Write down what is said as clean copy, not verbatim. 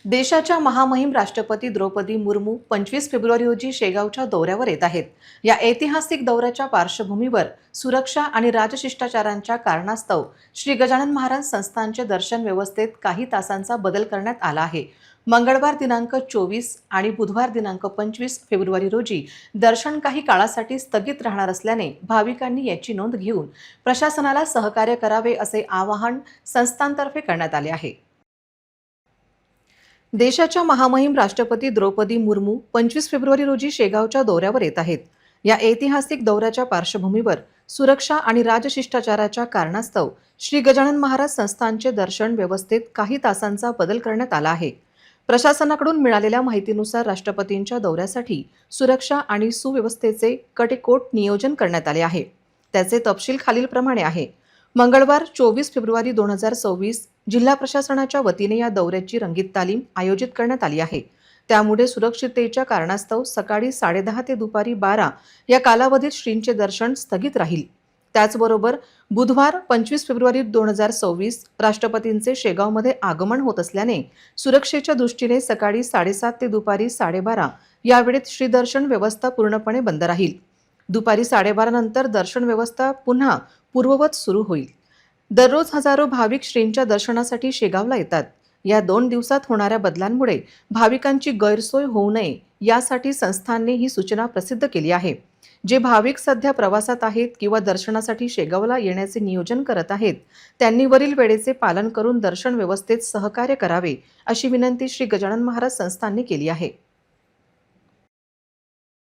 देशाच्या महामहिम राष्ट्रपती द्रौपदी मुर्मू 25 फेब्रुवारी रोजी शेगावच्या दौऱ्यावर येत आहेत। या ऐतिहासिक दौऱ्याच्या पार्श्वभूमीवर सुरक्षा आणि राजशिष्टाचारांच्या कारणास्तव श्री गजानन महाराज संस्थानचे दर्शन व्यवस्थेत काही तासांचा बदल करण्यात आला आहे। मंगळवार दिनांक 24 आणि बुधवार दिनांक 25 फेब्रुवारी रोजी दर्शन काही काळासाठी स्थगित राहणार असल्याने भाविकांनी याची नोंद घेऊन प्रशासनाला सहकार्य करावे असे आवाहन संस्थानतर्फे करण्यात आले आहे। देशाच्या महामहिम राष्ट्रपती द्रौपदी मुर्मू 25 फेब्रुवारी रोजी शेगावच्या दौऱ्यावर येत आहेत। या ऐतिहासिक दौऱ्याच्या पार्श्वभूमीवर सुरक्षा आणि राजशिष्टाचाराच्या कारणास्तव श्री गजानन महाराज संस्थानचे दर्शन व्यवस्थेत काही तासांचा बदल करण्यात आला आहे। प्रशासनाकडून मिळालेल्या माहितीनुसार राष्ट्रपतींच्या दौऱ्यासाठी सुरक्षा आणि सुव्यवस्थेचे कटेकोट नियोजन करण्यात आले आहे। त्याचे तपशील खालीलप्रमाणे आहे। मंगळवार 24 फेब्रुवारी 2026 जिल्हा प्रशासनाच्या वतीने या दौऱ्याची रंगीत तालीम आयोजित करण्यात आली आहे। त्यामुळे सुरक्षिततेच्या कारणास्तव सकाळी 10:30 ते दुपारी 12 या कालावधीत श्रींचे दर्शन स्थगित राहील। त्याचबरोबर बुधवार 25 फेब्रुवारी 2026 राष्ट्रपतींचे शेगावमध्ये आगमन होत असल्याने सुरक्षेच्या दृष्टीने सकाळी 7:30 ते दुपारी 12:30 या वेळेत श्रीदर्शन व्यवस्था पूर्णपणे बंद राहील। दुपारी 12:30 नंतर दर्शन व्यवस्था पुन्हा पूर्ववत सुरू होईल। दररोज हजारो भाविक श्रींच्या दर्शनासाठी शेगावला येतात। या 2 दिवसात होणाऱ्या बदलांमुळे भाविकांची गैरसोय होऊ नये यासाठी संस्थानने ही सूचना प्रसिद्ध केली आहे। जे भाविक सध्या प्रवासात आहेत किंवा दर्शनासाठी शेगावला येण्याचे नियोजन करत आहेत त्यांनी वरील वेळेचे पालन करून दर्शन व्यवस्थेत सहकार्य करावे अशी विनंती श्री गजानन महाराज संस्थानने केली आहे।